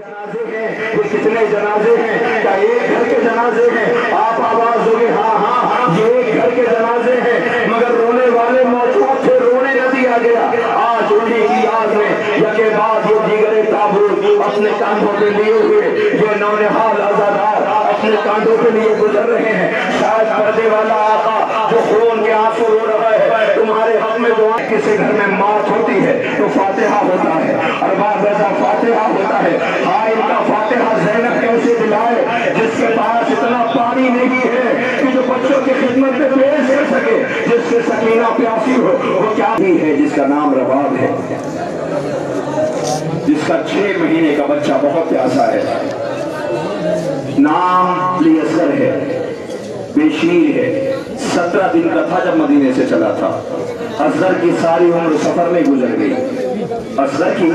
جنازے ہیں یہ کتنے جنازے ہیں؟ کیا ایک گھر کے جنازے ہیں؟ آپ آواز ہوگی ہاں ہاں یہ ایک گھر کے جنازے ہیں، مگر رونے والے موجود تھے، رونے نہ دیا گیا۔ آج انہیں کی یاد میں یکے بعد یہ دیگر تابوت اپنے کاندھوں پہ لیے ہوئے یہ نونہال عزادار اپنے کاندھوں پہ لیے گزر رہے ہیں۔ شاید پردے والا آقا جو خون کے آنسو رو رہا ہے تمہارے حق میں دعا، کسی گھر میں موت ہوتی ہے تو فاتحہ ہوتا ہے، ارباب رضا فاتحہ ہوتا ہے۔ ہاں ان کا فاتحہ زینب کیسے دلائے جس کے پاس اتنا پانی نہیں ہے کہ جو بچوں کی خدمت میں پیش کر سکے، جس سے سکینہ پیاسی ہو، وہ کیا بھی ہے جس کا نام رباب ہے، جس کا 6 مہینے کا بچہ بہت پیاسا ہے، نام علی اصغر ہے، بے شیر ہے، 17 دن کا تھا جب مدینے سے چلا تھا۔ اصغر کی ساری عمر سفر میں گزر گئی، اصغر کی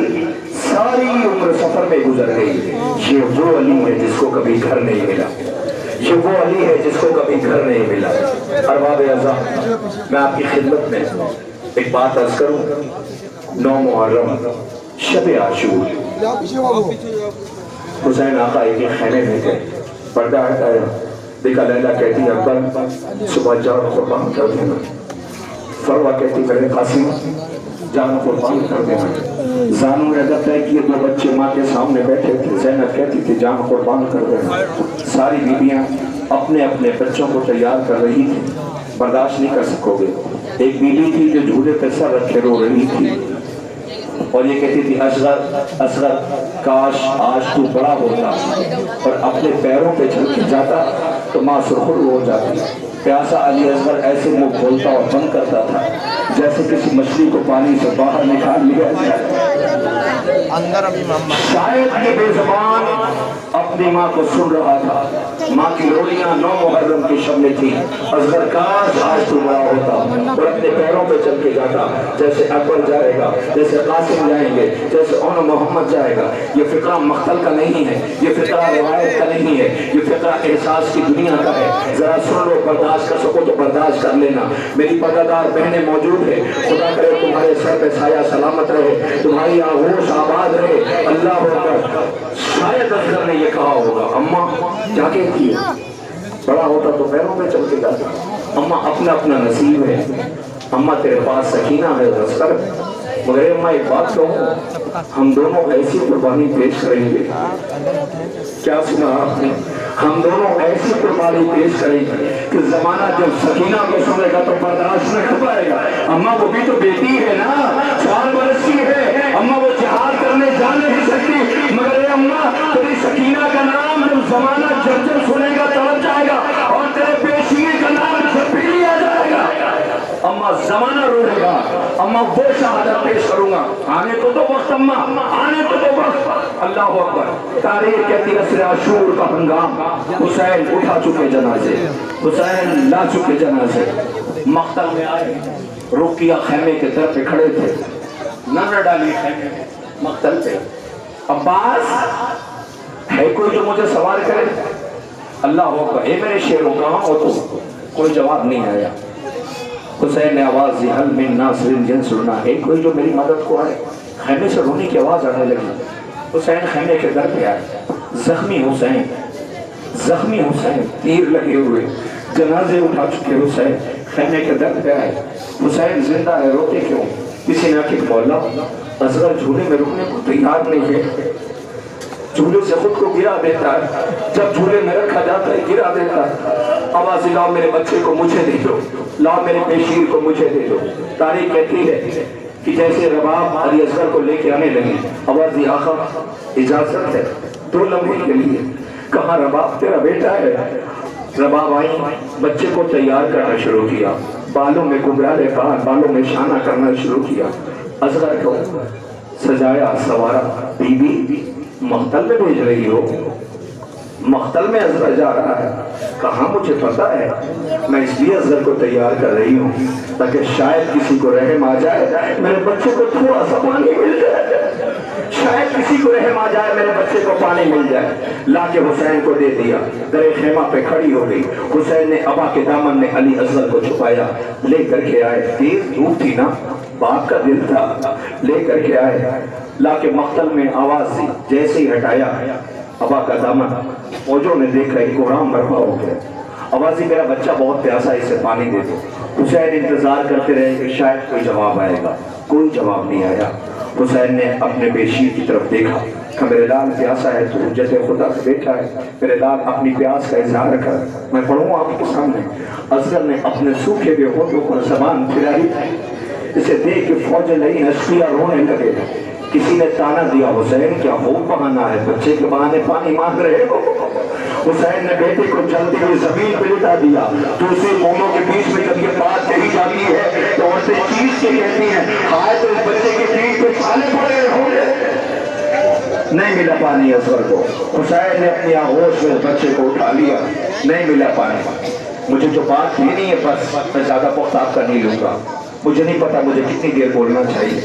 ساری عمر سفر میں گزر گئی۔ یہ وہ علی ہے جس کو کبھی گھر نہیں ملا، یہ وہ علی ہے جس کو کبھی گھر نہیں ملا۔ ارباب اعزا، میں آپ کی خدمت میں ایک بات عرض کروں، 9 محرم شب عاشور، حسین آقا ایک خیمے میں تھے، پردہ ہٹایا، دیکھا لیلا کہتی اکبر صبح جان قربان کر دینا، فروہ کہتی میرے قاسم جان قربان کر دینا، زانوں نے ادب طے کیے، 2 بچے ماں کے سامنے بیٹھے تھے، زینب کہتی تھی جان قربان کر دینا۔ ساری بیویاں اپنے اپنے بچوں کو تیار کر رہی تھی، برداشت نہیں کر سکو گے۔ ایک بیوی تھی جو جھولے پہ سر رکھے رو رہی تھی اور یہ کہتی تھی اصغر اصغر کاش آج تو بڑا ہوتا اور اپنے پیروں پہ چل کے جاتا تو ماں سرخرو ہو جاتی۔ پیاسا علی اصغر ایسے منہ کھولتا اور بند کرتا تھا جیسے کسی مچھلی کو پانی سے باہر نکال لیا جائے۔ شاید یہ بے زبان اپنی ماں کو سن رہا تھا، ماں کی روڑیاں 9 محرم کی شب میں تھی، اصغر کاش آج تو بڑا ہوتا اور اپنے پیروں پہ چل کے جاتا، جیسے اکبر جائے گا، جیسے قاسم جائیں گے، جیسے اون محمد جائے گا۔ یہ فقرہ مقتل کا نہیں ہے، یہ فقرہ روایت کا نہیں ہے، یہ فقرہ احساس کی دنیا کا ہے۔ ذرا سن لو، برداشت کر سکو تو برداشت کر لینا۔ میری پردہ بہنیں موجود ہے، خدا کرے تمہارے سر پہ سایہ سلامت رہے، تمہاری آغوش آباد رہے، اللہ اکبر۔ شاید اصغر نے یہ کہا ہوگا اماں کیا کہتی ہے، بڑا ہوتا تو پیروں میں چل کے جاتا۔ اماں اپنا اپنا نصیب ہے، اماں تیرے پاس سکینہ ہے اصغر، مگر اماں ایک بات کہوں، ہم دونوں ایسی قربانی پیش کریں گے، کیا سنا آپ نے، ہم دونوں ایسی قربانی پیش کریں گے کہ زمانہ جب سکینہ کو سنے گا تو برداشت نہ کر پائے گا۔ اماں وہ بھی تو بیٹی ہے نا، 4 برس کی ہے، اماں وہ جہاد کرنے جا نہیں سکتی، مگر اے اماں تیری سکینہ کا نام جب زمانہ جب سنے گا تڑپ جائے گا اور تیرے پیشگی کا نام جب بھی لیا جائے گا، اماں زمانہ روئے گا، اماں وہ شہادت پیش کروں گا۔ آنے تو وقت اماں، آنے تو وقت۔ اللہ اکبر۔ تاریخ کہتی عصر عاشور کا ہنگام، حسین اٹھا چکے جنازے، حسین لا چکے جنازے، مقتل میں آئے، رقیہ خیمے کے در پہ کھڑے تھے، نظر ڈالی خیمے میں مقتل پہ، عباس ہے کوئی جو مجھے سوال کرے؟ اللہ اکبر۔ اے میرے شیروں کہاں ہو تم؟ کوئی جواب نہیں آیا۔ حسین نے آواز دی حل من ناصر ینصرنا، ہے کوئی جو میری مدد کو آئے؟ خیمے سے رونے کی آواز آنے لگی۔ حسین خیمے کے در پہ آئے، زخمی حسین، زخمی حسین، تیر لگے ہوئے، جنازے اٹھا چکے حسین، خیمے کے در پہ آئے۔ حسین زندہ ہے، روتے کیوں؟ کسی نے کہا مولا اصغر جھولے میں رکنے کو تیار نہیں ہے، جھولے سے خود کو گرا دیتا ہے، جب جھولے میں رکھا جاتا ہے گرا دیتا ہے۔ آواز لاؤ میرے بچے کو مجھے دے دو، لاؤ میرے پیشیر کو مجھے دے دو۔ تاریخ کہتی ہے کہ جیسے رباب علی اصغر کو لے کے آنے لگی، آواز دی آقا اجازت ہے 2 لمحے کے لیے۔ کہاں رباب تیرا بیٹا ہے؟ رباب آئی، بچے کو تیار کرنا شروع کیا، بالوں میں گبرالے بال، بالوں میں شانہ کرنا شروع کیا۔ اصغر کو سجایا سوارا، بی بی مقتل میں بھیج رہی ہو؟ مقتل میں اصغر جا رہا ہے؟ کہاں مجھے پتا ہے، میں اس لیے اصغر کو تیار کر رہی ہوں تاکہ شاید کسی کو رحم آ جائے، میرے بچے کو تھوڑا سا پانی مل جائے، شاید کسی کو رحم آ جائے، میرے بچے کو پانی مل جائے۔ لا کے حسین کو دے دیا، در خیمہ پہ کھڑی ہو گئی۔ حسین نے ابا کے دامن میں علی اصغر کو چھپایا، لے کر کے آئے، تیر دھوپ تھی نا، باپ کا دل تھا، لے کر کے آئے، لا کے مقتل میں آواز دی، جیسے ہی ہٹایا ابا کا دامن، فوجوں نے دیکھا ایک غلام برپا ہو گیا، آوازی میرا بچہ بہت پیاسا ہے، اسے پانی دے دو۔ حسین انتظار کرتے رہے کہ شاید کوئی جواب آئے گا، کوئی جواب نہیں آیا۔ حسین نے اپنے بیشیر کی طرف دیکھا کہ میرے لال پیاسا ہے تو حجت خدا سے بیٹھا ہے، میرے لال اپنی پیاس کا اظہار کر، میں پڑھوں آپ کے سامنے۔ اصغر نے اپنے سوکھے ہوئے ہونٹوں پر زبان پھیلائی، اسے دیکھ کے فوج نہیں اشقیاء رونے لگے۔ کسی نے تانا دیا، حسین کیا خوب بہانا ہے، بچے کے بہانے پانی مانگ رہے ہو۔ حسین نے بیٹے کو چلتے ہوئے زمین پہ لٹا دیا۔ دوسرے قوموں کے بیچ میں جب یہ بات کہی جاتی ہے تو عورتیں چیز کے کہتی ہیں، ہائے تو اس بچے کے پیٹ پہ چھالے پڑے ہوں گے۔ نہیں ملا پانی اصغر کو۔ حسین نے اپنی آغوش میں بچے کو اٹھا لیا، نہیں ملا پانی۔ مجھے جو بات کہنی ہے بس میں زیادہ وقت آپ کا نہیں لوں گا، مجھے نہیں پتا مجھے کتنی دیر بولنا چاہیے۔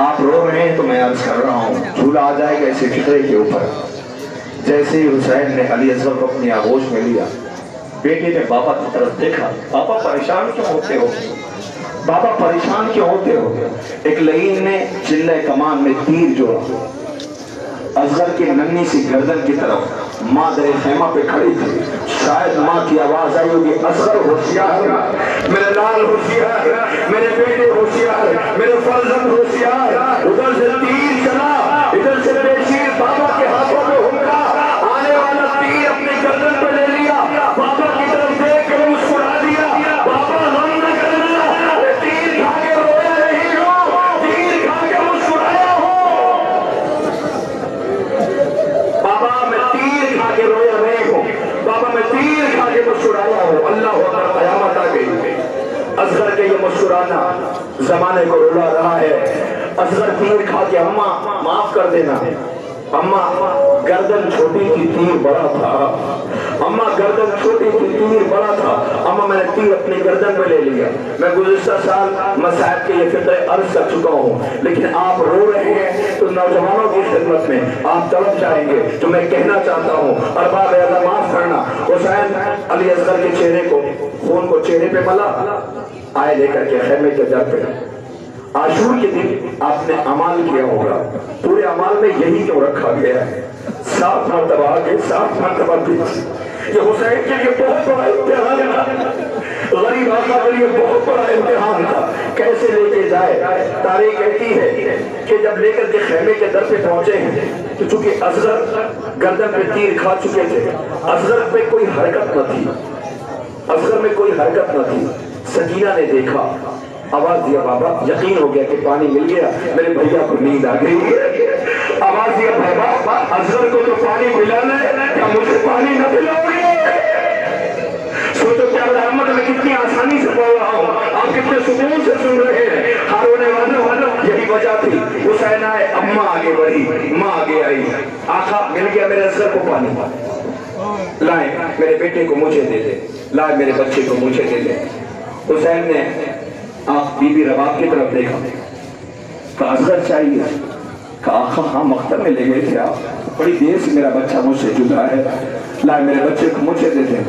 آپ رو رہے ہیں تو میں عرض کر رہا ہوں، جھولا آ جائے گا اسے فطرے کے اوپر۔ جیسے ہی حسین نے علی اصغر کو اپنی آغوش میں لیا، بیٹے نے بابا کی طرف دیکھا، بابا پریشان کیوں ہوتے ہو؟ بابا پریشان کیوں ہوتے ہو؟ ایک لعین نے چلہ کمان میں تیر جوڑا، اصغر کی ننھی سی گردن کی طرف۔ ماں در خیمہ پہ کھڑی تھی، شاید ماں کی آواز آئی ہوگی، اصغر ہوشیار، میرے لال ہوشیار، میرے بیٹے ہوشیار، میرے فرزند ہوشیار۔ ادھر سے تیر چلا، ادھر سے بیشیر بابا کے ہاتھوں میں ہمکا، آنے والا تیر اپنے گردن پہ لے لیا، بابا کی طرف دیکھ کر مسکرا دیا، بابا غم نہ کرنا، میں تیر کھا کے رویا نہیں ہوں، تیر کھا کے مسکرایا ہوں۔ بابا میں تیر کھا کے رویا نہیں ہوں، بابا میں تیر کھا کے مسکرایا ہوں۔ اللہ اکبر، قیامت آ گئی۔ اصغر کے یہ مسکرانا زمانے کو رلا رہا ہے۔ اصغر تیر کھا کے، اماں معاف کر دینا، اماں گردن چھوٹی تھی تیر بڑا تھا، اماں گردن چھوٹی تھی تیر بڑا تھا، اماں میں نے تیر اپنی گردن میں لے لیا۔ میں گزشتہ سال مسائب کے یہ فطرے عرض کر چکا ہوں، لیکن آپ رو رہے ہیں تو نوجوانوں کی خدمت میں آپ تڑپ جائیں گے جو میں کہنا چاہتا ہوں۔ ارباب اعظم معاف کرنا۔ حسین علی اصغر کے چہرے کو، خون کو چہرے پہ ملا، آئے لے کر کے خیمے کے در پہ۔ عاشور کے دن آپ نے عمال کیا ہوگا، پورے عمال میں یہی کیوں رکھا گیا ہے؟ 7 مرتبہ آگے 7 مرتبہ پیچھے۔ یہ حسین کے لیے بہت بڑا امتحان تھا، غریب آقا کے لیے بہت بڑا امتحان تھا، کیسے لے کے جائے۔ تاریخ کہتی ہے کہ جب لے کر کے خیمے کے در پہ پہنچے ہیں تو چونکہ اصغر گردن پہ تیر کھا چکے تھے، اصغر پہ کوئی حرکت نہ تھی، اصغر میں کوئی حرکت نہ تھی۔ سکینہ نے دیکھا، آواز دیا، بابا یقین ہو گیا کہ پانی مل گیا، میرے بھیا کو نیند آ گئی۔ آواز دیا، بابا اصغر کو تو پانی ملانا ہے، کیا مجھے پانی نہ پلاؤ گے؟ سوچو کیا رحمت میں کتنی آسانی سے بول رہا ہوں، آپ کتنے سکون سے سن رہے ہیں۔ ہارونے والوں یہی وجہ تھی۔ حسین آئے، اماں آگے بڑھی، ماں آگے آئی، آقا مل گیا میرے اصغر کو پانی، لائیں میرے بیٹے کو مجھے دے دے، لائیں میرے بچے کو مجھے دے دے۔ حسین نے آپ بی بی رباب کی طرف دیکھا، کہا اصغر چاہیے، کہا آقا ہاں مقتل میں لے گئے تھے آپ، بڑی دیر سے میرا بچہ مجھ سے جدا ہے، لائے میرے بچے کو مجھے دے دیں۔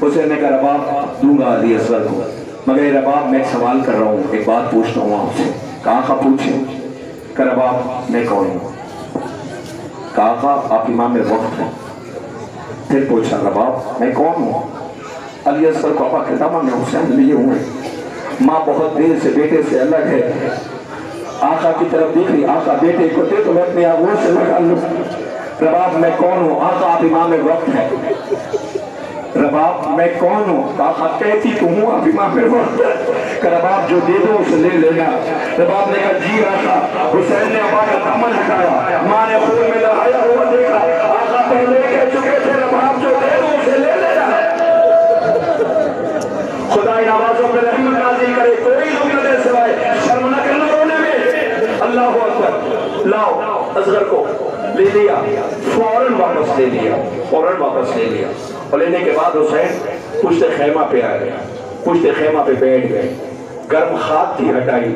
حسین نے کہا رباب دوں گا علی اصغر کو، مگر رباب میں ایک سوال کر رہا ہوں، ایک بات پوچھتا ہوں آپ سے۔ کہا آقا پوچھیں۔ کہا رباب میں کون ہوں؟ کہا آقا آپ امام وقت ہیں۔ پھر پوچھا رباب میں کون ہوں؟ علی اصغر کو آقا کہتا میں حسین لیے ہوئے، ماں بہت دیر سے بیٹے سے الگ ہے، آقا کی طرف دیکھ رہی، آقا بیٹے کو دے تو میں اپنی آغوش سے لگا لوں۔ رباب میں کون ہوں؟ آقا آپ امام وقت ہیں۔ رباب میں کون ہوں؟ آقا کہتی تو ہوں آپ امام وقت ہے۔ کہ رباب جو دے دو اسے لے لینا۔ رباب نے کہا جی آقا۔ حسین نے ابا کا دامن ہٹایا، ماں نے خون میں لہایا ہوا دیکھا، آقا پہلے کہہ چکے تھے رباب جو دے دو اسے لے لینا۔ خدا ان آوازوں پہ رحمت نازل کرے، کوئی لوگ نہ دے سوائے شرم نہ کرنا رونے میں۔ اللہ اکبر۔ لاؤ اصغر کو لے لیا، فوراً واپس لے لیا، فوراً واپس لے لیا۔ اور لینے کے بعد حسین پشت خیمہ پہ آئے، پشت خیمہ پہ بیٹھ گئے، گرم خاک تھی ہٹائی،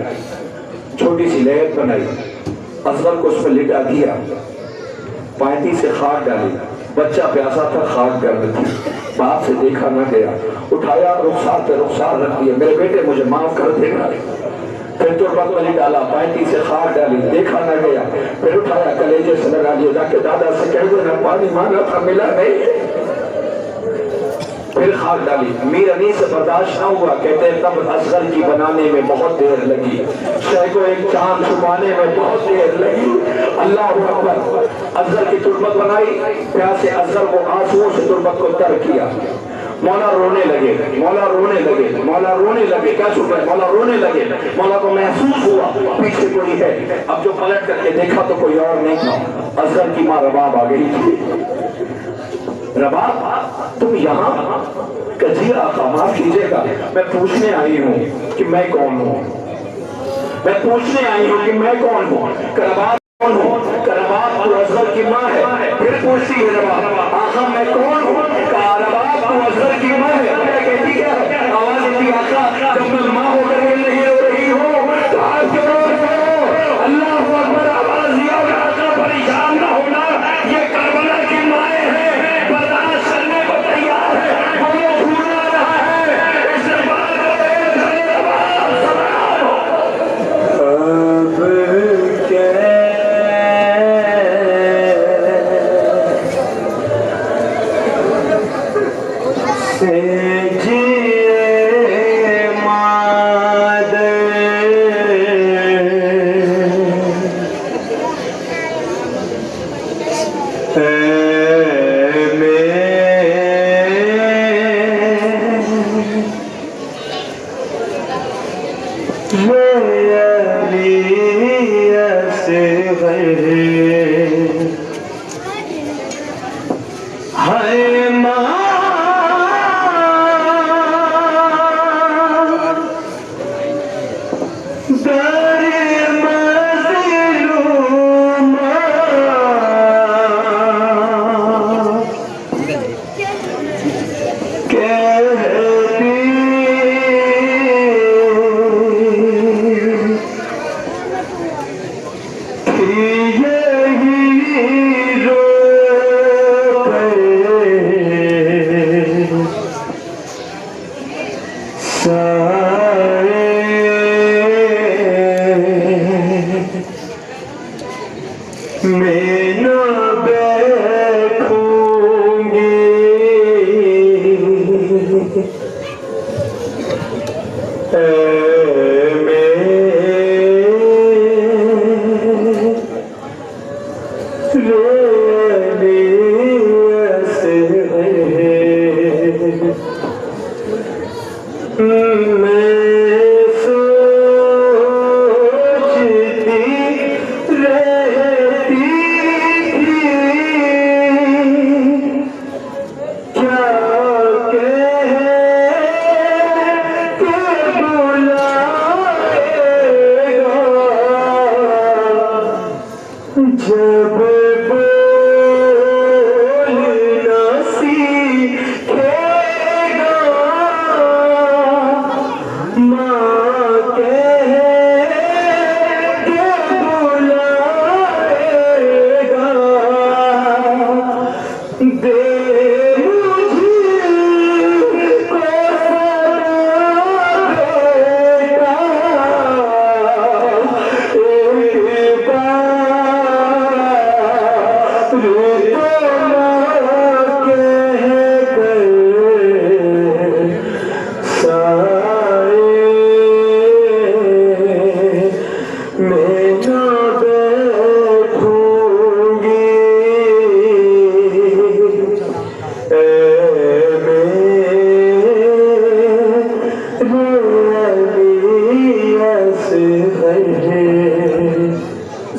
چھوٹی سی لہر بنائی، اصغر کو اس میں لٹا دیا، پائنتی سے خاک ڈالی، بچہ پیاسا تھا، خاک گرم تھی، باپ سے دیکھا نہ گیا، اٹھایا رخسار پہ رخسار رکھ دیا، میرے بیٹے مجھے معاف کر دے گا۔ پھر پھر تربت میں ڈالا، پینٹی سے خاک ڈالی، دیکھا نہ گیا، پھر اٹھایا کلیجے سے لگا دیا، جا کے دادا سے کہہ دو نہ پانی مانگا تھا ملا نہیں، پھر خاک ڈالی۔ میر علی سے برداشت نہ ہوا، کہتے ہیں تب اصغر کی بنانے میں بہت دیر لگی، شے کو ایک چاند چھپانے میں بہت دیر لگی۔ اللہ اکبر، اصغر کی تربت بنائی، پیاسے اصغر کو آنسوؤں سے تربت کو تر کیا۔ مولا رونے لگے، مولا رونے لگے، مولا رونے لگے، کیا چھپ ہے؟ مولا رونے لگے۔ مولا کو محسوس ہوا پیچھے کوئی ہے، اب جو پلٹ کر کے دیکھا تو کوئی اور نہیں تھا، اصغر کی ماں رباب آ گئی تھی۔ رباب تم یہاں؟ کجی آقا معاف کیجئے گا، میں پوچھنے آئی ہوں کہ میں کون ہوں، میں پوچھنے آئی ہوں کہ میں کون ہوں، کہ رباب کون ہوں، کہ رباب تو اصغر کی ماں ہے۔ پھر پوچھتی ہے رباب آقا میں کون ہوں، کہ رباب تو اصغر کی ماں ہے۔ میں کہتی کیا ہے؟ آواز دیتی آقا جب میں ماں ہو کر کے نہیں رو رہی ہوں تو آپ کیوں رو رہے ہو؟ اللہ اکبر، آواز دیا اور آقا پریشان نہ ہونا، یہ کربلا کی مائیں ہیں، برداشت کرنے کو تیار ہے، وہ بھولا رہا ہے، اس بات کو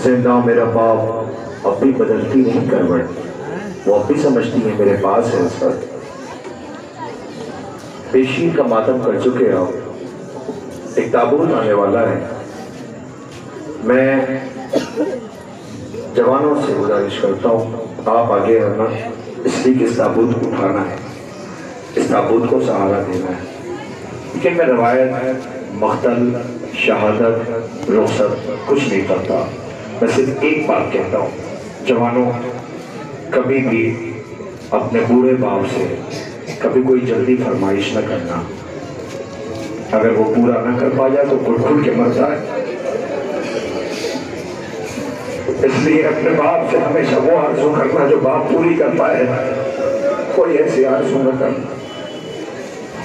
زندہ میرا باپ اب بھی بدلتی نہیں کروٹ، وہ اب بھی سمجھتی ہے میرے پاس ہے اس وقت۔ پیشین کا ماتم کر چکے ہو، ایک تابوت آنے والا ہے۔ میں جوانوں سے گزارش کرتا ہوں آپ آگے آنا، اس لیے کہ اس تابوت کو اٹھانا ہے، اس تابوت کو سہارا دینا ہے۔ لیکن میں روایت، مقتل، شہادت، رخصت کچھ نہیں کرتا، میں صرف ایک بات کہتا ہوں، جوانوں کبھی بھی اپنے بوڑھے باپ سے کبھی کوئی جلدی فرمائش نہ کرنا۔ اگر وہ پورا نہ کر پایا تو گھٹ گھٹ کے مر جائے. اس لیے اپنے باپ سے ہمیشہ وہ آرزو کرنا جو باپ پوری کر پائے, کوئی ایسی آرزو نہ کرنا.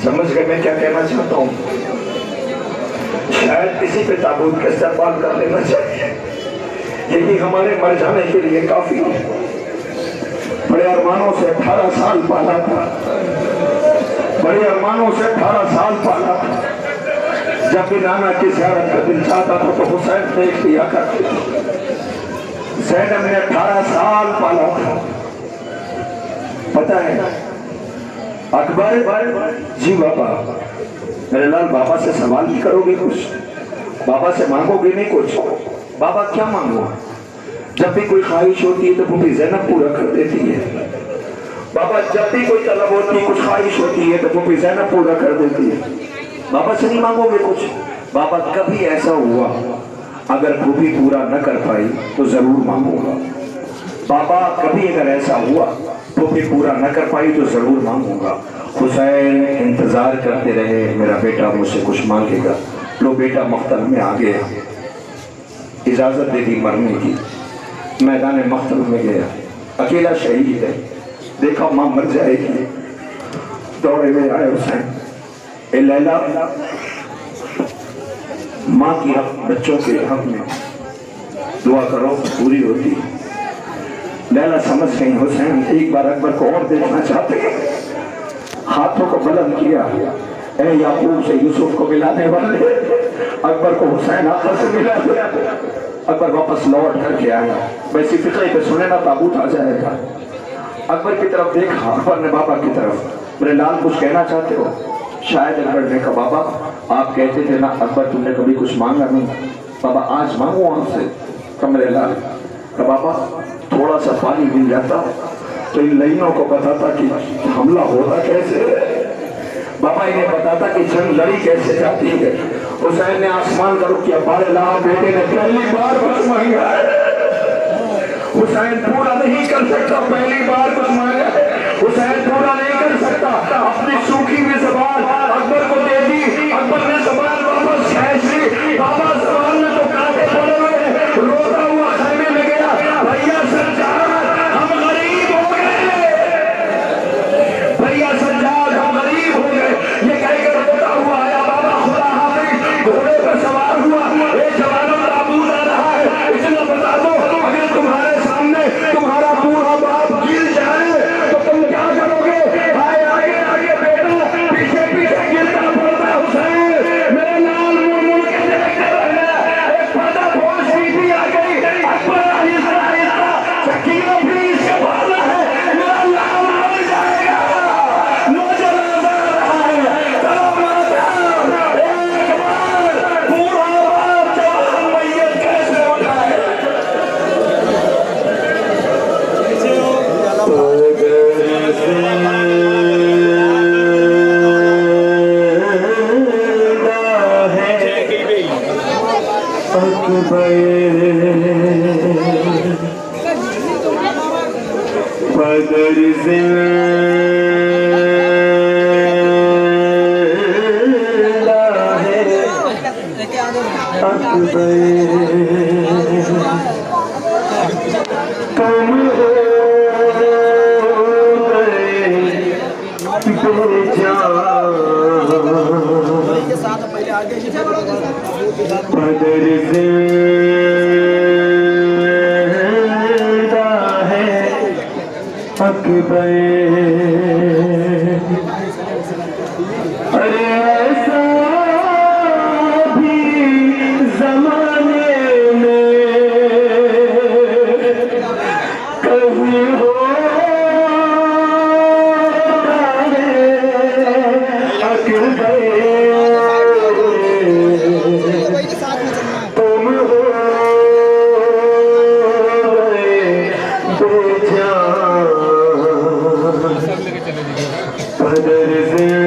سمجھ گئے میں کیا کہنا چاہتا ہوں؟ شاید کسی پہ تابوت کا استقبال کر لینا چاہیے, یہی ہمارے مر جانے کے لیے کافی ہے. بڑے ارمانوں سے 18 سال پالا تھا, بڑے ارمانوں سے 18 سال پالا تھا. جب بھی نانا کی زیارت کا دل چاہتا تھا تو حسین دیکھ لیا کرتے تھے. زینب نے 18 سال پالا تھا. پتہ ہے اکبر, جی بابا, میرے لال بابا سے سوال نہیں کرو گے کچھ؟ بابا سے مانگو گے نہیں کچھ؟ بابا کیا مانگو؟ جب بھی کوئی خواہش ہوتی ہے تو پھوپھی زینب پورا کر دیتی ہے. بابا جب بھی کوئی طلب ہوتی ہے, کچھ خواہش ہوتی ہے تو پھوپھی زینب پورا کر دیتی ہے. بابا سے نہیں مانگو گے کچھ؟ بابا کبھی ایسا ہوا اگر پھوپھی پورا نہ کر پائی تو ضرور مانگوں گا. بابا کبھی اگر ایسا ہوا پھوپھی پورا نہ کر پائی تو ضرور مانگوں گا. حسین انتظار کرتے رہے میرا بیٹا مجھ سے کچھ مانگے گا. لو بیٹا مقتل میں آ گیا, اجازت دے دی مرنے کی. میدان مقتل میں گیا, اکیلا شہید ہے, دیکھا ماں مر جائے گی. دوڑے میں آئے حسین, اے لیلا, ماں کی حق, بچوں کے حق میں دعا کرو پوری ہوتی. لیلا سمجھ گئی حسین ایک بار اکبر کو اور دیکھنا چاہتے ہیں. ہاتھوں کو بلند کیا, اے یعقوب سے یوسف کو ملانے والے, اکبر کو حسین آقا سے ملا دیا. اکبر واپس لوٹ کر کے آیا. ویسی فکرے پہ سنے نا تابوت آ جائے گا. اکبر کی طرف دیکھا, اکبر نے بابا کی طرف, میرے لال کچھ کہنا چاہتے ہو؟ شاید اکبر نے کہا بابا آپ کہتے تھے نا اکبر تم نے کبھی کچھ مانگا نہیں, بابا آج مانگو آپ سے. کہا میرے لال, کہا بابا تھوڑا سا پانی مل جاتا تو ان لائنوں کو بتاتا کہ حملہ ہوتا کیسے, بابا انہیں بتاتا کہ جنگ لڑی کیسے جاتی ہے. حسین نے آسمان کا رخ کیا, بارے لا بیٹے نے پہلی بار کچھ مانگا ہے. حسین پورا نہیں کر سکتا, پہلی بار کچھ مانگا ہے. حسین پورا نہیں کر سکتا, اپنی سوکھی ہوئی زبان اکبر کو دے دی. اکبر نے زبان واپس کھینچ لی. بابا زبان میں تو کانٹے پڑے ہوئے ہیں, روتا ہوا خیمے میں گیا. بھیا سجاد ہم غریب ہو گئے, بھیا سجاد ہم غریب ہو گئے, یہ کہہ کر روتا ہوا آیا. بابا خدا حافظ, گھوڑے پر سوار ہوا, اے جوانوں تابوت آ رہا ہے, اتنا بتا دو اگر تمہارے سامنے تمہارا پورا باپ گر جائے تو تم کیا کرو گے؟ آئے آگے آگے بیٹا, پیچھے پیچھے گرتا پڑتا حسین. میرے نال مڑ مڑ کے دیکھتے رہنا. ایک پردہ پوش بھی آ گئی. اکبر آہستہ آہستہ سکینہ بھی اس کے بھالا ہے. میرا لال مر جائے گا, نوجوان آ رہا ہے. چلو ماتا ایک بار پورا باپ جوان میت کیسے اٹھائے. پدر زندہ ہے اکبر, تم ہو گئے بے جان. پدر زندہ ہے اکبر, ارے ایسا بھی زمانے میں کبھی ہوتا ہے اکبر. تم ہو گئے بے جان, پدر زندہ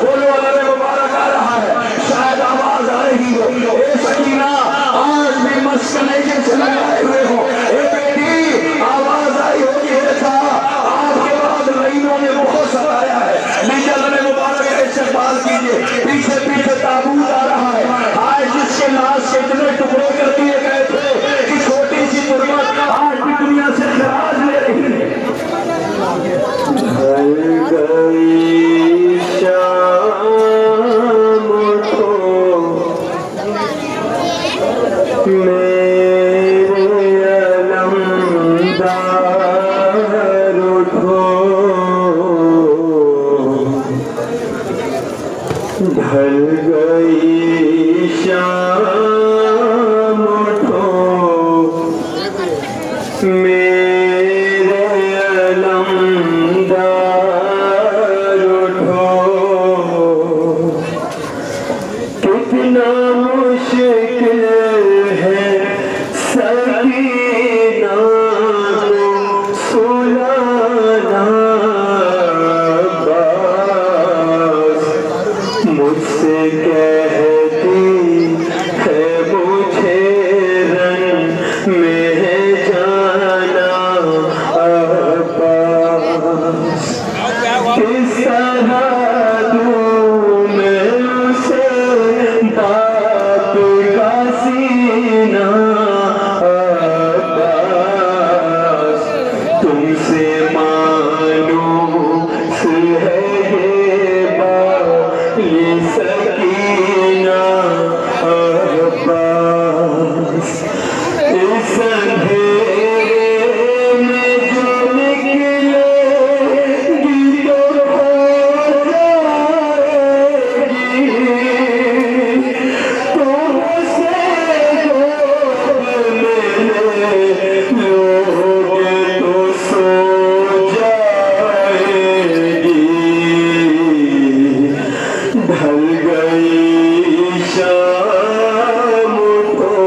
بولو علم مبارک آ رہا ہے، شاید آواز آ رہی ہو، اے سکینہ آج بھی مسکنے کے سے لگائے ہوئے ہو، اے بیٹی آواز آئی ہوگی ایسا آپ کے بعد رئیوں نے بہت ستایا ہے، لیکن علم مبارک کا استقبال کیجئے، پیچھے پیچھے تابوت آ رہا ہے، آج جس کے لاش کے اتنے ٹکڑے کر دیے گئے تھے کہ چھوٹی سی تربت آج بھی دنیا سے خراج لے رہی ہے۔ ڈھل گئی شام کو میرے علمدار اٹھو، ڈھل گئی شام اٹھو میرے علمدار اٹھو، کتنا مشکل ہے سکینہ کو سلانا، بس مجھ سے کہتی ہے مجھے رن میں جانا عباس، کس طرح دوں میں اسے باپ کا سینہ عباس، تم سے معلوم ہے یہ بات یہ سکینہ عباس، اس اندھیرے میں جو نکلے گی تو ہو جائے گی، تم سے گود لے لوگے تو سو جائے گی، ڈھل گئی شام اٹھو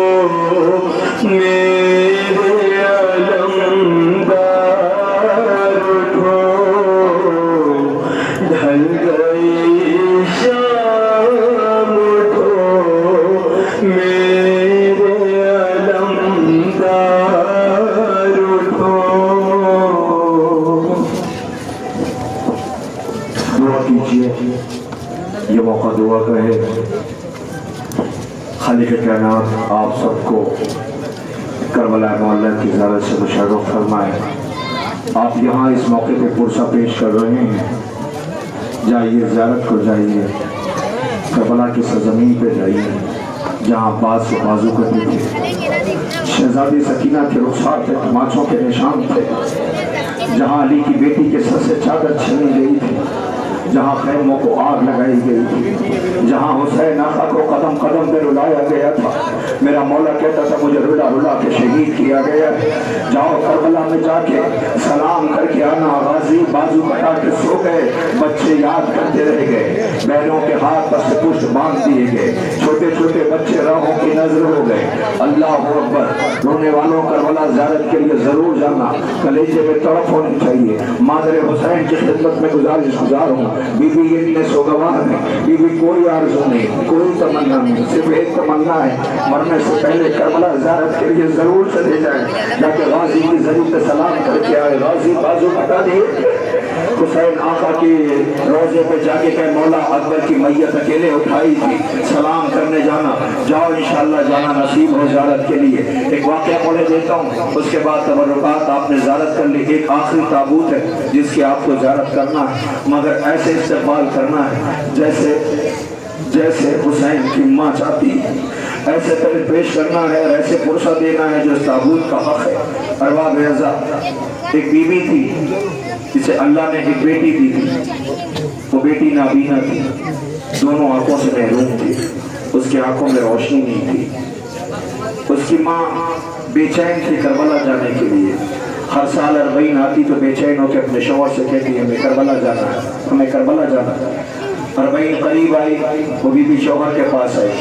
میرے علمدار اٹھو، ڈھل گئی شام اٹھو میرے علمدار اٹھو۔ دعا کیجیے، یہ موقع دعا کا ہے، خالق کائنات آپ سب کو کربلا معلیٰ کی زیارت سے مشرف فرمائے۔ آپ یہاں اس موقع پہ پرسہ پیش کر رہے ہیں، جائیے زیارت کو جائیے، کربلا کی سرزمین پہ جائیے جہاں عباس سے بازو کرتے تھے، شہزادی سکینہ کے رخسار تھے، تماچوں کے نشان تھے، جہاں علی کی بیٹی کے سر سے چادر چھینی گئی تھی، جہاں خیموں کو آگ لگائی گئی تھی، جہاں حسین آقا کو قدم قدم پہ رلایا گیا تھا، میرا مولا کہتا تھا مجھے رلا رلا کے شہید کیا گیا ہے، جاؤ کربلا میں جا کے سلام کر کے آنا، غازی بازو کٹا کے سو گئے، بچے یاد کرتے رہ گئے، بہنوں کے ہاتھ پر سے پشت باندھ دیے گئے، چھوٹے چھوٹے بچے راہوں کی نظر ہو گئے، اللہ اکبر، رونے والوں کربلا زیارت کے لیے ضرور جانا، کلیجے میں تڑپ ہونی چاہیے، مادر حسین کی خدمت میں گزارش گزار ہوں، بی بی اتنے سوگوار ہیں، بی بی کوئی آرزو نہیں، کوئی تمنا نہیں، صرف ایک تمنا ہے، مرنے سے پہلے کربلا زیارت کے لیے ضرور چلے جائیں، تاکہ غازی کی زمین پہ سلام کر کے آئے، غازی بازو بتا دیے، حسین آقا کی روزے پہ جا کے کہ مولا اکبر کی میت اکیلے اٹھائی تھی، سلام کرنے جانا، جاؤ انشاءاللہ جانا نصیب ہو زیارت کے لیے۔ ایک واقعہ پڑھے دیتا ہوں، اس کے بعد تبرکات آپ نے زیارت کر لی، ایک آخری تابوت ہے جس کی آپ کو زیارت کرنا ہے، مگر ایسے استقبال کرنا ہے جیسے حسین کی ماں چاہتی ہے، ایسے پہلے پیش کرنا ہے اور ایسے پرسہ دینا ہے جو اس تابوت کا حق ہے۔ ارباب رضا ایک بیوی تھی جسے اللہ نے ایک بیٹی دی تھی، وہ بیٹی نابینا تھی، دونوں آنکھوں سے محروم تھی، اس کے آنکھوں میں روشنی نہیں تھی، اس کی ماں بے چین تھی کربلا جانے کے لیے، ہر سال 40 آتی تو بے چین ہو کے اپنے شوہر سے کہتی ہے ہمیں کربلا جانا ہے، ہمیں کربلا جانا ہے۔ 40 قریب آئی، وہ بی بی شوہر کے پاس آئی،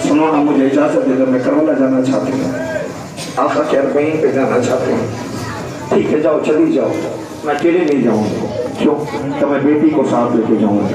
سنو نا مجھے اجازت دے دو، میں کربلا جانا چاہتی ہوں، آقا کے 40 پہ جانا چاہتی ہوں۔ ٹھیک ہے جاؤ، چلی جاؤ، میں اکیلے نہیں جاؤں گی، کیوں؟ تو میں بیٹی کو ساتھ لے کے جاؤں گی۔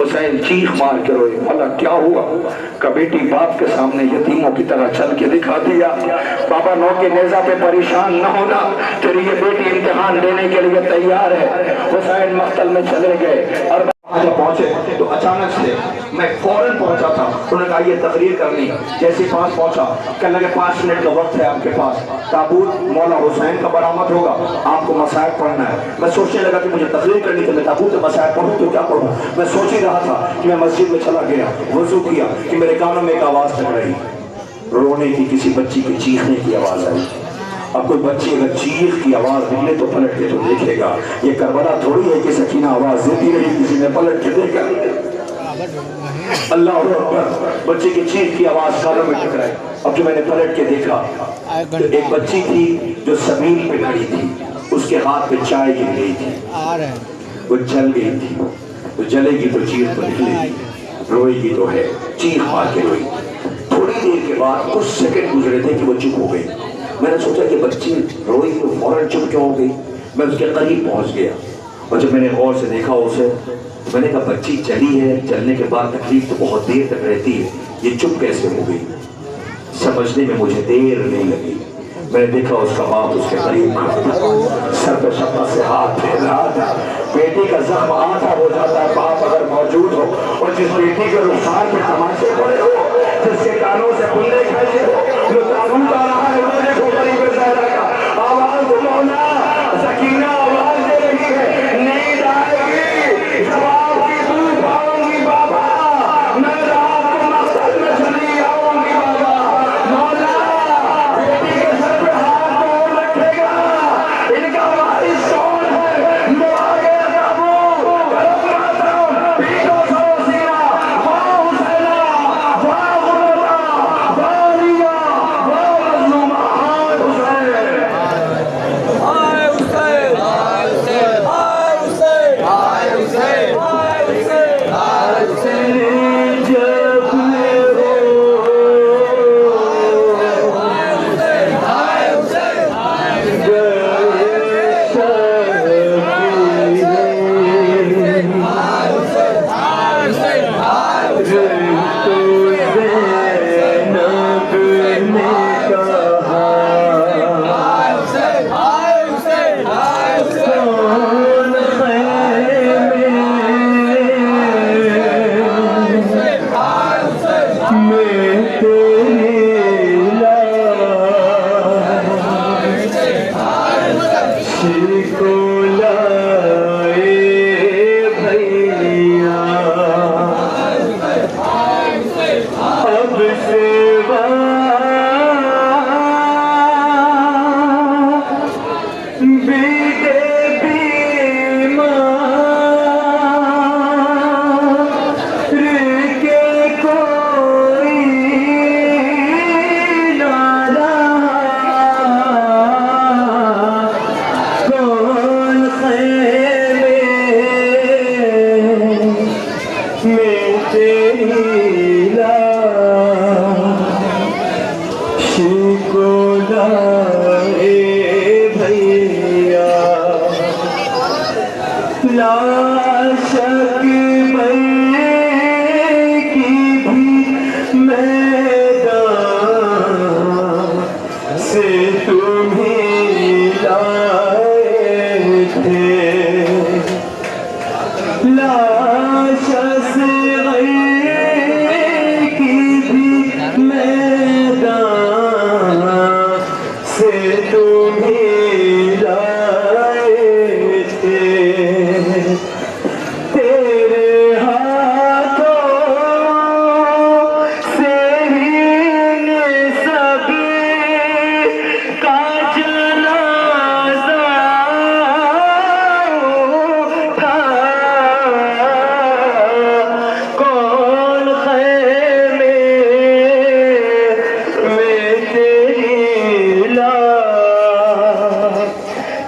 حسین چیخ مار کے روئے، بولا کیا ہوا؟ کہ بیٹی باپ کے سامنے یتیموں کی طرح چل کے دکھا دیا، بابا نو کے نیزہ پہ پریشان نہ ہونا، تیری یہ بیٹی امتحان دینے کے لیے تیار ہے۔ حسین مقتل میں چلے گئے اور وہاں جب پہنچے تو اچانک سے میں فوراً پہنچا تھا، انہوں نے کہا یہ تقریر کرنی، جیسے پاس پہنچا کہنے لگے 5 منٹ کا وقت ہے آپ کے پاس، تابوت مولا حسین کا برآمد ہوگا، آپ کو مسائل پڑھنا ہے۔ میں سوچنے لگا کہ مجھے تقریر کرنی تھی، میں تابوت کے مسائل پڑھوں تو کیا پڑھوں؟ میں سوچ ہی رہا تھا کہ میں مسجد میں چلا گیا، وضو کیا کہ میرے کانوں میں ایک آواز ٹکرائی، رونے کی، کسی بچی کی چیخنے کی آواز آئی۔ اب کوئی بچی اگر چیخ کی آواز نکلے تو پلٹ کے تو دیکھے گا، یہ کربلا تھوڑی ہے کہ سکینہ آواز دیتی رہی کسی نے پلٹ کے دیکھا۔ اللہ اکبر، بچے کی چیخ کی آواز کانوں میں ٹکرائی۔ اب جو میں نے پلٹ کے دیکھا تو ایک بچی تھی جو سبیل پہ کھڑی تھی، اس کے ہاتھ پہ چائے گر گئی تھی، وہ جل گئی تھی، وہ جلے گی تو چیخ تو نکلے گی، روئے گی تو ہے، چیخ مار کے روئی۔ تھوڑی دیر کے بعد کچھ سیکنڈ گزرے تھے کہ وہ چپ ہو گئی۔ میں نے سوچا کہ بچی روئی تو فوراً چپ کیوں ہو گئی؟ میں اس کے قریب پہنچ گیا اور جب میں نے غور سے دیکھا اسے، میں نے کہا بچی چلی ہے، چلنے کے بعد تکلیف تو بہت دیر تک رہتی ہے، یہ چپ کیسے ہو گئی؟ سمجھنے میں مجھے دیر نہیں لگی۔ میں نے دیکھا اس کا باپ اس کے قریب کھڑا تھا، سر پہ شفا سے ہاتھ پھیر رہا تھا۔ بیٹی کا زخم آدھا ہو جاتا ہے باپ اگر موجود ہو، اور جس بیٹی کے رخسار پہ تماشے پڑے ہو، جس کے کانوں سے بندے کھائے ہو، جو تابوت آ رہا ہے وہ دیکھو قریب زہرا کا آواز مولا سکینہ آواز دے رہی ہے، نیند آئے گی، جواب کی دودھ آؤں گی بابا، میں رات کو مقتل میں چلی آؤں گی بابا، مولا بیٹی کے سر پہ ہاتھ کون رکھے گا؟ ان کا وارث کون ہے؟ وہ آگے تابوت کرم ماتم پیٹو سو سینہ، واہ حسینہ، واہ غربا، واہ علیہ، واہ مظلومہ، ہائے حسین، ہائے حسین، ہائے حسین، ہائے حسین، ہائے حسین، ہائے حسین، ہائے حسین، جب ہائے حسین،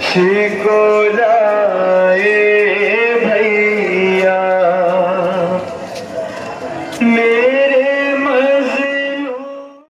شکولا